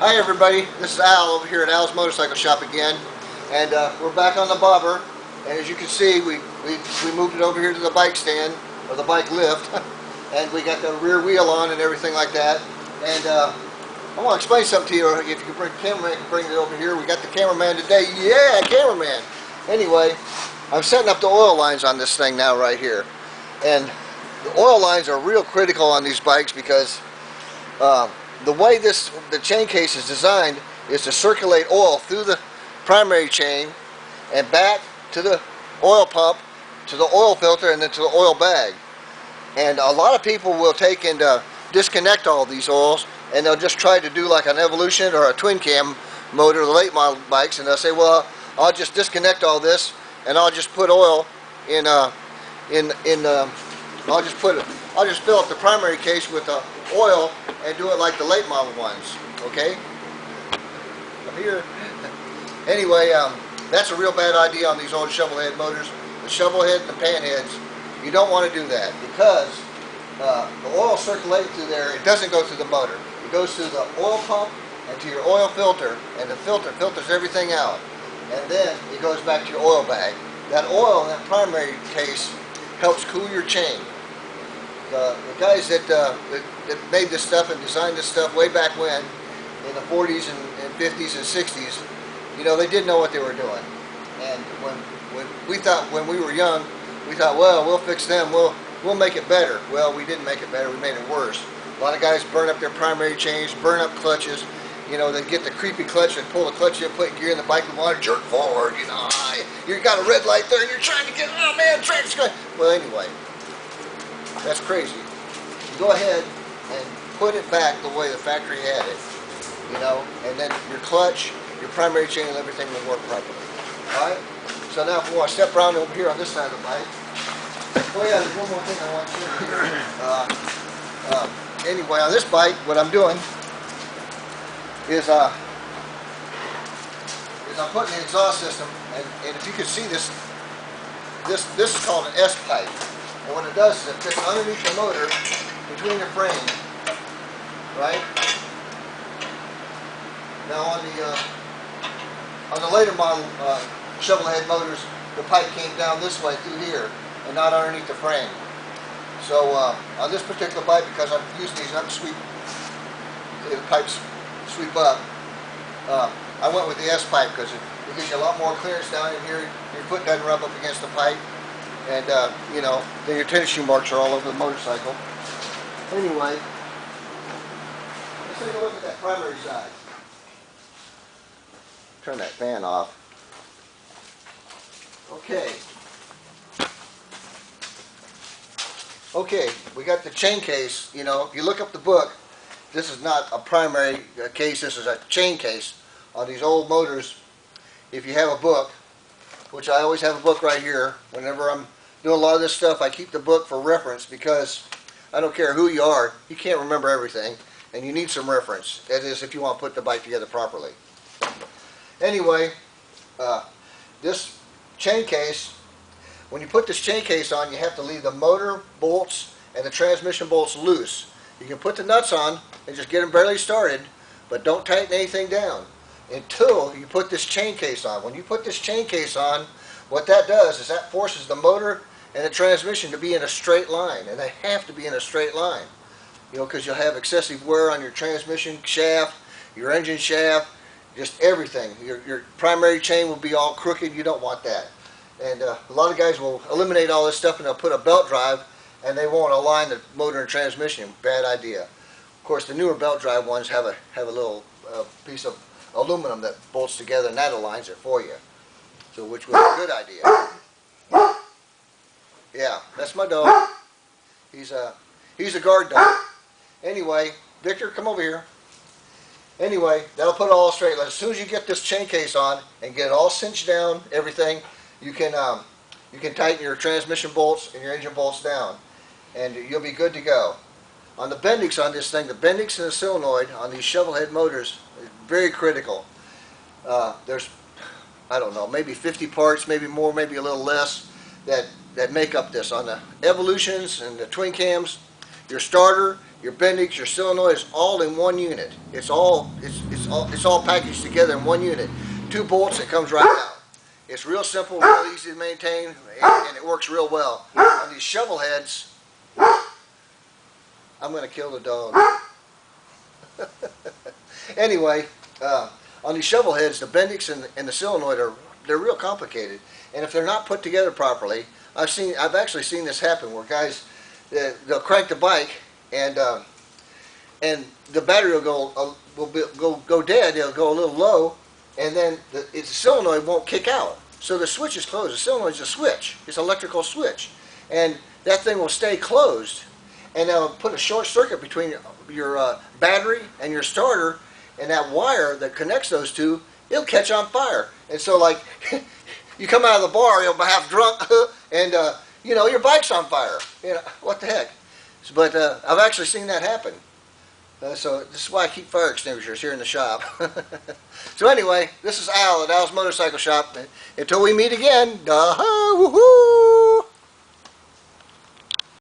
Hi everybody, this is Al over here at Al's Motorcycle Shop again, and we're back on the bobber. And as you can see, we moved it over here to the bike stand, or the bike lift, and we got the rear wheel on and everything like that. And I want to explain something to you. If you could bring the cameraman, can bring it over here. We got the cameraman today. Yeah, cameraman. Anyway, I'm setting up the oil lines on this thing now right here, and the oil lines are real critical on these bikes because the way the chain case is designed is to circulate oil through the primary chain and back to the oil pump, to the oil filter, and then to the oil bag. And a lot of people will take and disconnect all these oils, and they'll just try to do like an Evolution or a twin cam motor, the late model bikes, and they'll say, well, I'll just disconnect all this and I'll just put oil in I'll just fill up the primary case with oil and do it like the late model ones, okay? Up here. Anyway, that's a real bad idea on these old shovel head motors. The shovel head and the pan heads, you don't want to do that because the oil circulating through there, it doesn't go through the motor. It goes through the oil pump and to your oil filter, and the filter filters everything out. And then it goes back to your oil bag. That oil in that primary case helps cool your chain. The guys that made this stuff and designed this stuff way back when, in the 40s and 50s and 60s, you know, they did know what they were doing. And when we were young, we thought, well, we'll fix them, we'll make it better. Well, we didn't make it better, we made it worse. A lot of guys burn up their primary chains, burn up clutches. You know, they get the creepy clutch and pull the clutch in, put gear in the bike and want to jerk forward. You know, you got a red light there and you're trying to get, oh man, train's going. Well, anyway, that's crazy. You go ahead and put it back the way the factory had it, you know, and then your clutch, your primary chain, and everything will work properly. All right. So now, if we want to step around over here on this side of the bike. Oh yeah, there's one more thing I want to show you. Anyway, on this bike, what I'm doing is I'm putting the exhaust system, and if you can see this is called an S pipe. And what it does is it fits underneath the motor, between the frame, right? Now on the later model shovel head motors, the pipe came down this way through here and not underneath the frame. So on this particular bike, because I'm using these up sweep, the pipes sweep up, I went with the S pipe because it gives you a lot more clearance down in here. Your foot doesn't rub up against the pipe. And, you know, then your tennis shoe marks are all over the motorcycle. Anyway, let's take a look at that primary side. Turn that fan off. Okay. Okay, we got the chain case. You know, if you look up the book, this is not a primary case, this is a chain case. On these old motors, if you have a book, which I always have a book right here, whenever I'm doing a lot of this stuff, I keep the book for reference because I don't care who you are, you can't remember everything, and you need some reference. That is, if you want to put the bike together properly. Anyway, this chain case, when you put this chain case on, you have to leave the motor bolts and the transmission bolts loose. You can put the nuts on and just get them barely started, but don't tighten anything down until you put this chain case on. When you put this chain case on, what that does is that forces the motor and the transmission to be in a straight line, and they have to be in a straight line, you know, because you'll have excessive wear on your transmission shaft, your engine shaft, just everything. Your primary chain will be all crooked. You don't want that. And a lot of guys will eliminate all this stuff and they'll put a belt drive and they won't align the motor and transmission. Bad idea. Of course, the newer belt drive ones have a little piece of aluminum that bolts together and that aligns it for you. So, which was a good idea. Yeah, that's my dog. He's a guard dog. Anyway, Victor, come over here. Anyway, that'll put it all straight. As soon as you get this chain case on and get it all cinched down, everything, you can tighten your transmission bolts and your engine bolts down, and you'll be good to go. On the bendix on this thing, the bendix and the solenoid on these shovel head motors is very critical. There's, I don't know, maybe 50 parts, maybe more, maybe a little less, that make up this. On the Evolutions and the twin cams, your starter, your Bendix, your solenoid is all in one unit. It's all packaged together in one unit. 2 bolts, it comes right out. It's real simple, real easy to maintain, and it works real well. On these shovel heads, I'm going to kill the dog. Anyway, on these shovel heads, the Bendix and the solenoid they're real complicated, and if they're not put together properly, I've actually seen this happen where guys they'll crank the bike and the battery will go dead. It'll go a little low, and then the solenoid won't kick out. So the switch is closed. The solenoid is a switch. It's an electrical switch, and that thing will stay closed, and they'll put a short circuit between your battery and your starter, and that wire that connects those two, it'll catch on fire. And so, like, you come out of the bar, you'll be half drunk, and you know, your bike's on fire. You know, what the heck? But I've actually seen that happen. So this is why I keep fire extinguishers here in the shop. So anyway, this is Al at Al's Motorcycle Shop. Until we meet again, woohoo!